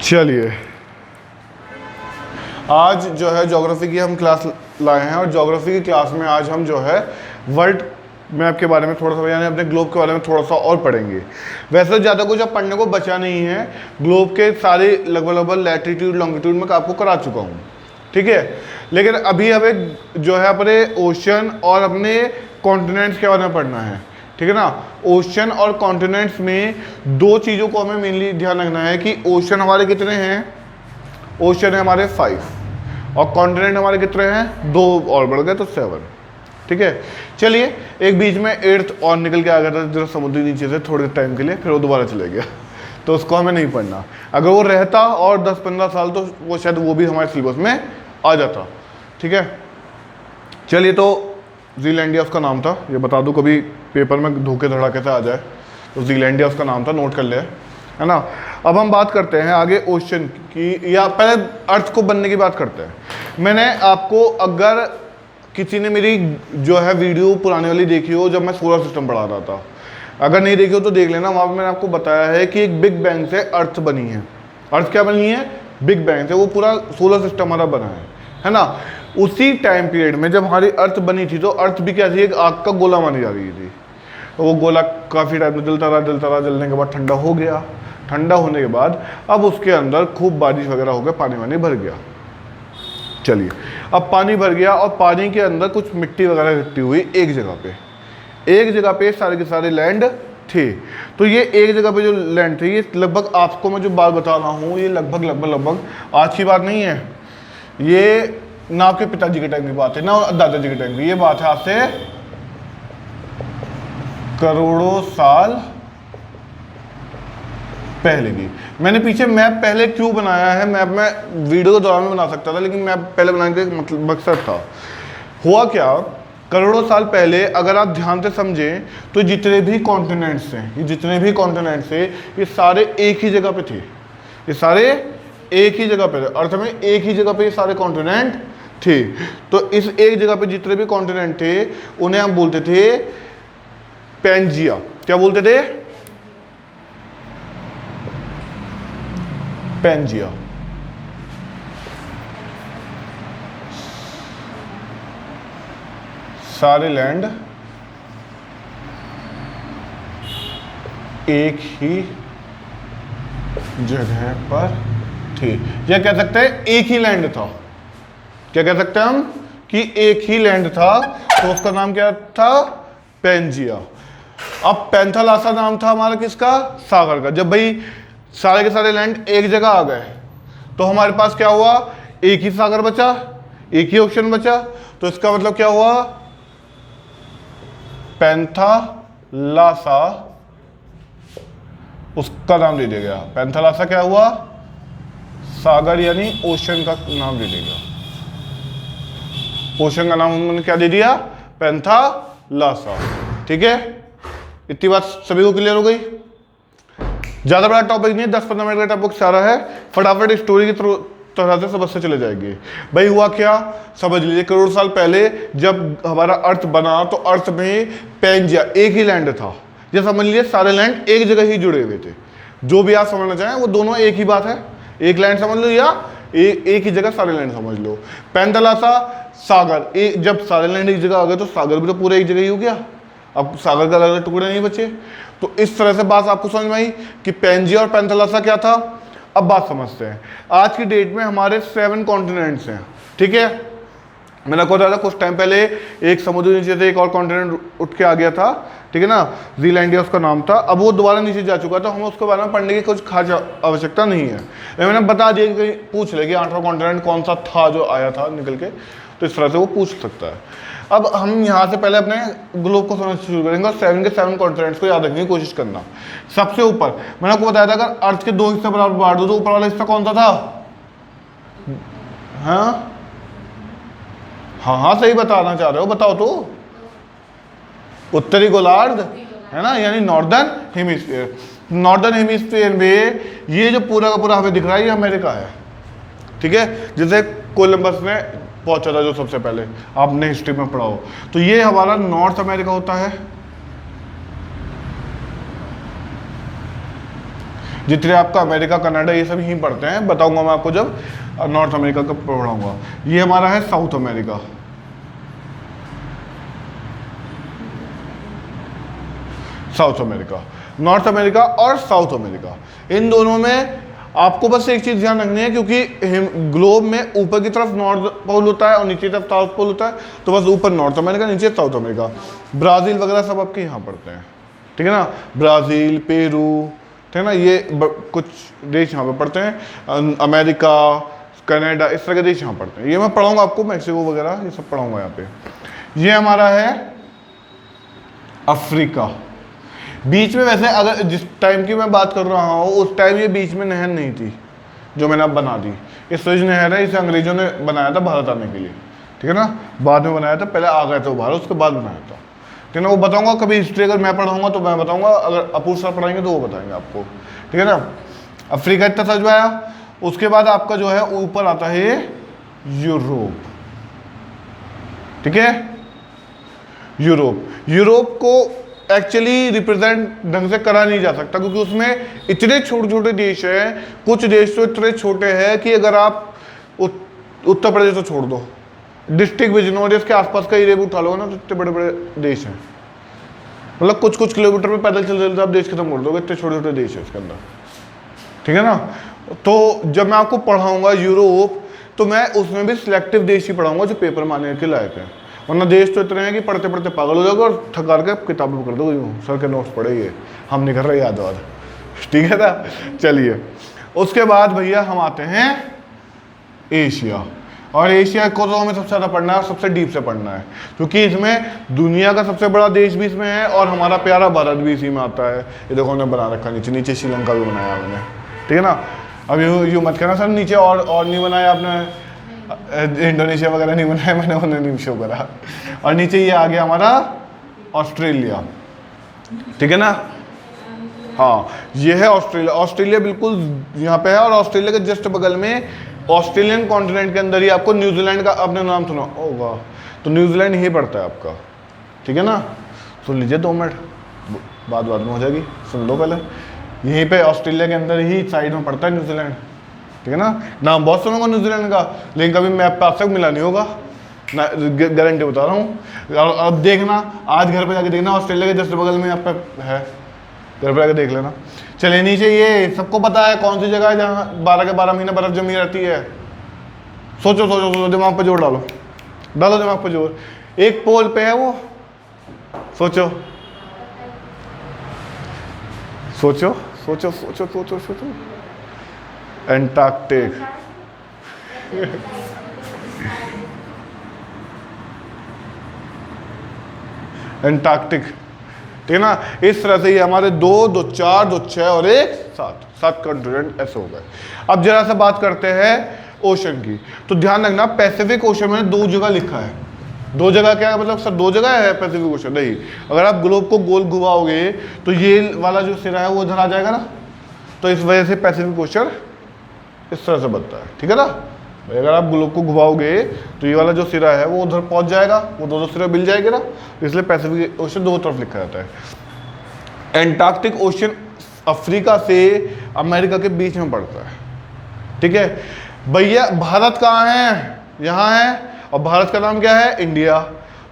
चलिए, आज जो है ज्योग्राफी की हम क्लास लाए हैं और ज्योग्राफी की क्लास में आज हम जो है वर्ल्ड मैप के बारे में थोड़ा सा, यानी अपने ग्लोब के बारे में थोड़ा सा और पढ़ेंगे। वैसे तो ज़्यादा कुछ अब पढ़ने को बचा नहीं है, ग्लोब के सारे लगभग लैटिट्यूड लॉन्गिट्यूड में आपको करा चुका हूँ, ठीक है। लेकिन अभी हमें जो है अपने ओशन और अपने कॉन्टिनेंट्स के बारे में पढ़ना है, ठीक है ना। ओशन और कॉन्टिनेंट्स में दो चीज़ों को हमें मेनली ध्यान रखना है कि ओशन हमारे कितने हैं। ओशन है हमारे 5 और कॉन्टिनेंट हमारे कितने हैं, 2 और बढ़ गए तो 7, ठीक है। चलिए, एक बीच में 8th और निकल के आ गया था जरा समुद्री नीचे से थोड़े टाइम के लिए, फिर वो दोबारा चले गया, तो उसको हमें नहीं पढ़ना। अगर वो रहता और 10-15 साल तो वो शायद वो भी हमारे सिलेबस में आ जाता, ठीक है। चलिए, तो ज़ीलैंडिया उसका नाम था, ये बता दूं कभी पेपर में धोखे धड़ाके से आ जाए तो ज़ीलैंडिया उसका नाम था, नोट कर ले, है ना। अब हम बात करते हैं आगे ओशन की, या पहले अर्थ को बनने की बात करते हैं। मैंने आपको, अगर किसी ने मेरी जो है वीडियो पुराने वाली देखी हो जब मैं सोलर सिस्टम पढ़ा रहा था, अगर नहीं देखी हो तो देख लेना, वहाँ पर मैंने आपको बताया है कि एक बिग बैंग से अर्थ बनी है। अर्थ क्या बनी है, बिग बैंग से, वो पूरा सोलर सिस्टम हमारा बना है ना। उसी टाइम पीरियड में जब हमारी अर्थ बनी थी तो अर्थ भी क्या थी, एक आग का गोला मानी जा रही थी। तो वो गोला काफ़ी टाइम में जलता रहा, जलने के बाद ठंडा हो गया। ठंडा होने के बाद अब उसके अंदर खूब बारिश वगैरह हो गया, पानी वानी भर गया। चलिए, अब पानी भर गया और पानी के अंदर कुछ मिट्टी वगैरह इकट्ठी हुई एक जगह पे सारे के सारे लैंड थे। तो ये एक जगह पे जो लैंड थे, ये लगभग, आपको मैं जो बात बता रहा हूँ ये लगभग आज की बात नहीं है, ये ना आपके पिताजी के टाइम की बात है ना दादाजी के टाइम की, ये बात है आज से करोड़ों साल पहले की। मैंने पीछे मैप पहले क्यों बनाया है, मैप मैं वीडियो के दौरान में बना सकता था, लेकिन मैप पहले बनाने का मतलब मकसद था। हुआ क्या, करोड़ों साल पहले अगर आप ध्यान से समझें तो जितने भी कॉन्टिनेंट्स हैं, ये सारे एक ही जगह पे थे। ये सारे एक ही जगह पे थे, अर्थ में एक ही जगह पे ये सारे कॉन्टिनेंट थे। तो इस एक जगह पे जितने भी कॉन्टिनेंट थे उन्हें हम बोलते थे पैंजिया। क्या बोलते थे, पैंजिया। सारे लैंड एक ही जगह पर थे, या कह सकते हैं एक ही लैंड था। क्या कह सकते हैं हम कि एक ही लैंड था, तो उसका नाम क्या था, पैंजिया। अब पैंथालासा नाम था हमारा किसका, सागर का। जब भाई सारे के सारे लैंड एक जगह आ गए तो हमारे पास क्या हुआ, एक ही सागर बचा, एक ही ओशन बचा। तो इसका मतलब क्या हुआ, पैंथालासा उसका नाम दे दिया गया। पैंथालासा क्या हुआ, सागर यानी ओशन का नाम दे दिया गया। ओशन का नाम उन्होंने क्या दे दिया, पैंथालासा, ठीक है। इतनी बात सभी को क्लियर हो गई। ज्यादा बड़ा टॉपिक नहीं है, 10-15 मिनट का टॉपिक सारा है, फटाफट स्टोरी की तरह से समझते चले जाएंगे। भाई हुआ क्या, समझ लीजिए, करोड़ साल पहले जब हमारा अर्थ बना तो अर्थ में पैंजिया एक ही लैंड था। ये समझ लीजिए सारे लैंड एक जगह ही जुड़े हुए थे। जो भी आप समझना चाहें वो दोनों एक ही बात है, एक लैंड समझ लो या एक ही जगह सारे लैंड समझ लो। पैंथालासा सागर, जब सारे लैंड एक जगह आ गए तो सागर भी तो पूरा एक जगह ही हो गया, अब सागर का अलग टुकड़े नहीं बचे। तो इस तरह से बात आपको समझ में आई कि पैंजिया और पैंथालासा क्या था। अब बात समझते हैं। आज की डेट में हमारे 7 कॉन्टिनेंट्स हैं, ठीक है। मैंने आपको बताया था कुछ टाइम पहले एक समुद्र नीचे से एक और कॉन्टिनेंट उठ के आ गया था, ठीक है ना, ज़ीलैंडिया उसका नाम था। अब वो दोबारा नीचे जा चुका था, हमें उसके बारे में पढ़ने की कुछ खास आवश्यकता नहीं है। मैंने बता दिया कि पूछ ले कि 8वां कॉन्टिनेंट कौन सा था जो आया था निकल के, तो इस तरह से वो पूछ सकता है। अब हम यहाँ से पहले अपने ग्लोब को समझना शुरू करेंगे और 7 के 7 कॉन्टिनेंट्स को याद रखने की कोशिश करना। सबसे ऊपर मैंने आपको बताया था अगर अर्थ के 2 हिस्से बराबर बांट दो तो ऊपर वाला हिस्सा कौन सा था, हाँ सही बताना चाह रहे हो, बताओ तो, उत्तरी गोलार्ध है ना, यानी नॉर्दर्न हेमिस्फीयर। नॉर्दर्न हेमिस्फीयर में ये जो पूरा का पूरा हमें दिख रहा है ये अमेरिका है, ठीक है, जिसे कोलंबस ने पहुंचा था जो सबसे पहले, आपने हिस्ट्री में पढ़ा हो। तो ये हमारा नॉर्थ अमेरिका होता है। जितने आपका अमेरिका, कनाडा, ये सब यहीं पढ़ते हैं, बताऊंगा मैं आपको जब नॉर्थ अमेरिका का पढ़ाऊंगा। ये हमारा है south America. South America, north America और साउथ अमेरिका, इन दोनों में आपको बस एक चीज ध्यान रखनी है, क्योंकि ग्लोब में ऊपर की तरफ नॉर्थ पोल होता है और नीचे की तरफ साउथ पोल होता है, तो बस ऊपर नॉर्थ अमेरिका, नीचे साउथ अमेरिका। ब्राज़ील वगैरह सब आपके यहाँ पड़ते हैं, ठीक है ना, ब्राज़ील, पेरू, ठीक है ना, ये कुछ देश यहाँ पे पड़ते हैं। अमेरिका, कनाडा, इस तरह के देश यहाँ पड़ते हैं। ये मैं पढ़ाऊँगा आपको, मैक्सिको वगैरह ये सब पढ़ाऊँगा यहाँ पे। ये हमारा है अफ्रीका। बीच में वैसे अगर जिस टाइम की मैं बात कर रहा हूँ उस टाइम ये बीच में नहर नहीं थी, जो मैंने अब बना दी। ये स्वेज नहर है, इसे अंग्रेजों ने बनाया था भारत आने के लिए, ठीक है ना, बाद में बनाया था, पहले आ गए थे वो भारत, उसके बाद बनाया था, ठीक है ना। वो बताऊंगा कभी हिस्ट्री, अगर मैं पढ़ाऊंगा तो मैं बताऊंगा, अगर अपूर सर पढ़ाएंगे तो वो बताएंगे आपको, ठीक है ना। अफ्रीका इतना समझ में आया। उसके बाद आपका जो है ऊपर आता है यूरोप, ठीक है। यूरोप को एक्चुअली रिप्रेजेंट ढंग से करा नहीं जा सकता, क्योंकि उसमें इतने छोटे छोटे देश हैं, कुछ देश तो इतने छोटे हैं कि अगर आप उत्तर प्रदेश तो छोड़ दो, डिस्ट्रिक्ट बिजनौर के आसपास का एरिया भी उठा लो ना, तो इतने बड़े बड़े देश हैं, मतलब कुछ कुछ किलोमीटर में पैदल चल चलते आप देश खत्म कर दोगे, इतने छोटे छोटे देश है इसके अंदर, ठीक है ना। तो जब मैं आपको पढ़ाऊंगा यूरोप, तो मैं उसमें भी सिलेक्टिव देश ही पढ़ाऊंगा जो पेपर मारने के लायक है, वरना देश तो इतने हैं कि पढ़ते पढ़ते पागल हो जाओगे और थका के किताबें कर दोगे, सर के नोट्स पढ़ेंगे, हम नहीं कर रहे याद वाद, ठीक है ना। चलिए उसके बाद भैया हम आते हैं एशिया, और एशिया को तो हमें सबसे ज़्यादा पढ़ना है, सबसे डीप से पढ़ना है, क्योंकि इसमें दुनिया का सबसे बड़ा देश भी इसमें है और हमारा प्यारा भारत भी इसी में आता है। ये देखो हमने बना रखा, नीचे नीचे श्रीलंका भी बनाया हमने, ठीक है ना। अब यूँ मत कहना सर नीचे और नहीं बनाया आपने, इंडोनेशिया वगैरह नहीं बनाया मैंने, उन्हें नहीं शो करा। और नीचे ये आ गया हमारा ऑस्ट्रेलिया, ठीक है ना। हाँ ये है ऑस्ट्रेलिया, ऑस्ट्रेलिया बिल्कुल यहाँ पे है, और ऑस्ट्रेलिया के जस्ट बगल में ऑस्ट्रेलियन कॉन्टिनेंट के अंदर ही आपको न्यूजीलैंड का आपने नाम सुना होगा, तो न्यूजीलैंड ही पड़ता है आपका, ठीक है ना। सुन लीजिए 2 मिनट, बात में हो जाएगी, सुन लो पहले। यहीं पे ऑस्ट्रेलिया के अंदर ही साइड में पड़ता है न्यूजीलैंड, ठीक है ना। नाम बहुत सुनूंगा न्यूजीलैंड का, लेकिन कभी मैप पे आज तक मिला नहीं होगा, गारंटी बता रहा हूँ। अब देखना, आज घर पे जाके देखना, ऑस्ट्रेलिया के जस्ट बगल में आप पे है, घर पे जाके देख लेना। चलिए नीचे, ये सबको पता है कौन सी जगह है जहाँ 12 के 12 महीने बर्फ जमी रहती है। सोचो सोचो सोचो, दिमाग पर जोर डालो, डालो दिमाग पर जोर। एक पोल पे है वो, सोचो सोचो सोचो सोचो सोचो सोचो, एंटार्क्टिक। एंटार्क्टिक, ठीक है ना। इस तरह से ये हमारे 2, 2, 4, 2, 6 और 1, 7 कॉन्टिनेंट ऐसे हो गए। अब जरा सा बात करते हैं ओशन की, तो ध्यान रखना पैसिफिक ओशन में 2 जगह लिखा है। 2 जगह क्या है, मतलब सर 2 जगह है पैसिफिक ओशन? नहीं, अगर आप ग्लोब को गोल घुमाओगे तो ये वाला जो सिरा है वो उधर आ जाएगा ना, तो इस वजह से पैसिफिक ओशन इस तरह से बनता है, ठीक है ना। अगर आप ग्लोब को घुमाओगे तो ये वाला जो सिरा है वो उधर पहुंच जाएगा, वो 2 सिरे मिल जाएंगे ना, इसलिए पैसिफिक ओशन 2 तरफ लिखा जाता है। एंटार्क्टिक ओशन अफ्रीका से अमेरिका के बीच में पड़ता है, ठीक है भैया। भारत कहाँ है? यहाँ है, और भारत का नाम क्या है? इंडिया।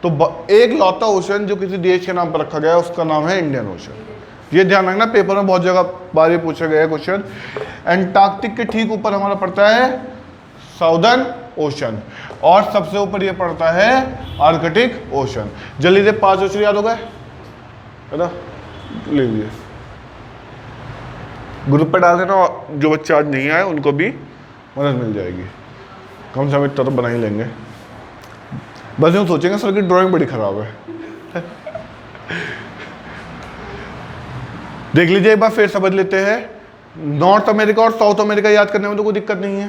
तो एक लौता ओशन जो किसी देश के नाम पर रखा गया है उसका नाम है इंडियन ओशन। ये ध्यान रखना, पेपर में बहुत जगह बार पूछा गया है क्वेश्चन। एंटार्क्टिक के ठीक ऊपर हमारा पड़ता है साउदर्न ओशन, और सबसे ऊपर ये पड़ता है आर्कटिक ओशन। जल्दी से 5 ओशन याद हो गए, है ना, लीजिए ग्रुप पे डाल देना, जो बच्चे आज नहीं आए उनको भी मदद मिल जाएगी, कम से कम इतना तो बना ही लेंगे। बस यूँ सोचेंगे सर की ड्राइंग बड़ी खराब है। देख लीजिए एक बार फिर समझ लेते हैं। नॉर्थ अमेरिका और साउथ अमेरिका याद करने में तो कोई दिक्कत नहीं है,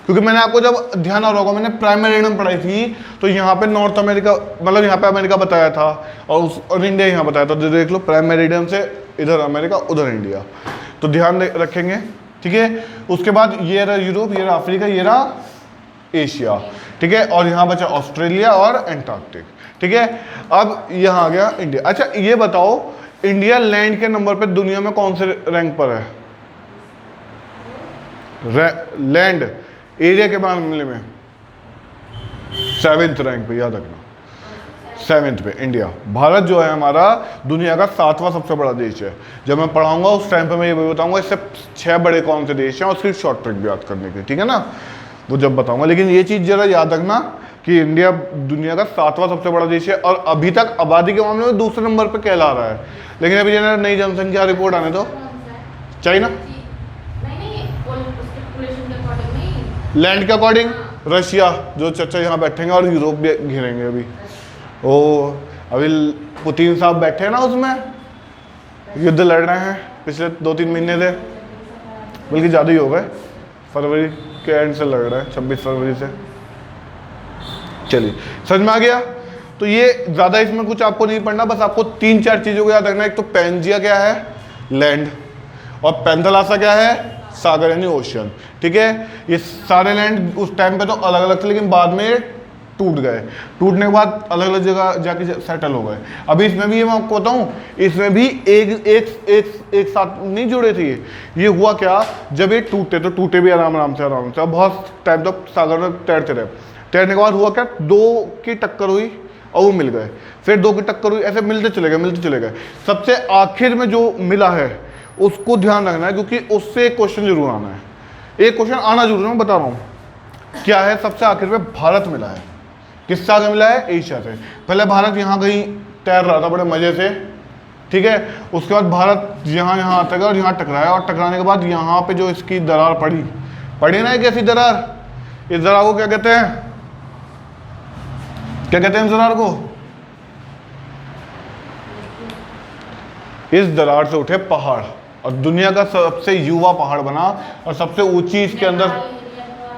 क्योंकि मैंने आपको जब ध्यान आ रहा होगा, मैंने प्राइमरी में पढ़ाई थी, तो यहाँ पे नॉर्थ अमेरिका मतलब यहाँ पे अमेरिका बताया था और इंडिया यहाँ बताया था। तो देख लो, प्राइमरी से इधर अमेरिका उधर इंडिया, तो ध्यान रखेंगे, ठीक है। उसके बाद ये रहा यूरोप, ये रहा अफ्रीका, ये रहा एशिया, ठीक है। और यहाँ बचा ऑस्ट्रेलिया और एंटार्क्टिक, ठीक है। अब यहाँ आ गया इंडिया। अच्छा ये बताओ, इंडिया लैंड के नंबर पे दुनिया में कौन से रैंक पर है? लैंड एरिया के मामले में 7th रैंक पे, याद रखना 7th पे इंडिया। भारत जो है हमारा दुनिया का 7वां सबसे बड़ा देश है। जब मैं पढ़ाऊंगा उस टाइम पे मैं ये बताऊंगा इससे 6 बड़े कौन से देश हैं और सिर्फ शॉर्ट ट्रिक भी याद करने के, ठीक है ना, वो जब बताऊंगा। लेकिन ये चीज़ जरा याद रखना कि इंडिया दुनिया का 7वां सबसे बड़ा देश है और अभी तक आबादी के मामले में दूसरे नंबर पे कहला रहा है। लेकिन अभी नई जनसंख्या रिपोर्ट आने तो चाइना, लैंड के अकॉर्डिंग रशिया, जो चचा यहाँ बैठेंगे और यूरोप भी घिरेंगे अभी। ओ अभी पुतिन साहब बैठे हैं ना, उसमें युद्ध लड़ रहे हैं पिछले 2-3 महीने से, बल्कि ज़्यादा ही हो गए, फरवरी के एंड से लड़ रहे हैं, 26 फरवरी से। चलिए समझ में आ गया। तो ये ज़्यादा इसमें कुछ आपको नहीं पढ़ना, बस आपको 3-4 चीज़ों को याद रखना। एक तो पैंजिया क्या है, लैंड, और पेंथलासा क्या है, सागर यानी ओशियन, ठीक है। ये सारे लैंड उस टाइम पे तो अलग अलग थे, लेकिन बाद में टूट गए, टूटने के बाद अलग अलग जगह जाके सेटल हो गए। अभी इसमें भी मैं आपको बताऊं, इसमें भी एक साथ नहीं जुड़े थे। ये हुआ क्या, जब ये टूटे तो टूटे भी आराम से अब बहुत टाइम तक सागर में तैरते रहे। तैरने के बाद हुआ क्या, 2 की टक्कर हुई और वो मिल गए, फिर 2 की टक्कर हुई, ऐसे मिलते चले गए। सबसे आखिर में जो मिला है उसको ध्यान रखना है, क्योंकि उससे एक क्वेश्चन जरूर आना है, एक क्वेश्चन आना जरूर है, मैं बता रहा हूँ क्या है। सबसे आखिर में भारत मिला है, किससे आगे मिला है, एशिया से। पहले भारत यहाँ कहीं तैर रहा था बड़े मजे से, ठीक है। उसके बाद भारत यहाँ आता गया और यहाँ टकराया, और टकराने के बाद यहाँ पे जो इसकी दरार पड़ी ना, एक ऐसी दरार, इस दरार को क्या कहते हैं, इस दरार को, इस दरार से उठे पहाड़ और दुनिया का सबसे युवा पहाड़ बना, और सबसे ऊंची इसके अंदर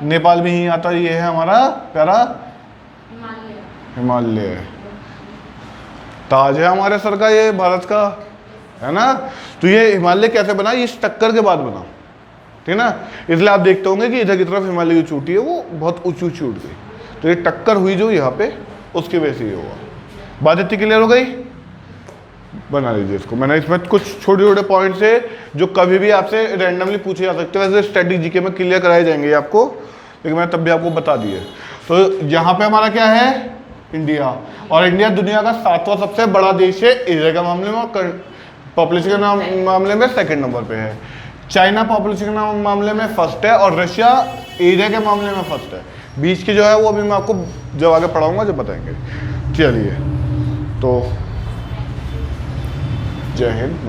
नेपाल भी ही आता। ये है हमारा प्यारा हिमालय, ताज है हमारे सर का, ये भारत का, है ना। तो ये हिमालय कैसे बना, ये इस टक्कर के बाद बना, ठीक है ना। इसलिए आप देखते होंगे कि इधर की तरफ हिमालय की चोटी है वो बहुत ऊंची उठ गई, तो ये टक्कर हुई जो यहाँ पे, उसकी वजह से ये हुआ। बात इतनी क्लियर हो गई, बना लीजिए इसको। मैंने इसमें कुछ छोटे छोटे पॉइंट्स है जो कभी भी आपसे रैंडमली पूछे जा सकते हैं, वैसे स्ट्रेटेजी के में क्लियर कराए जाएंगे आपको, लेकिन मैंने तब भी आपको बता दिए। तो यहाँ पे हमारा क्या है, इंडिया, और इंडिया दुनिया का 7वां सबसे बड़ा देश है एरिया के मामले में, और पॉपुलेशन के मामले में 2nd नंबर पे है। चाइना पॉपुलेशन के मामले में 1st है, और रशिया एरिया के मामले में 1st है। बीच की जो है वो अभी मैं आपको जब आगे पढ़ाऊंगा जब बताएंगे। चलिए, तो जय हिंद।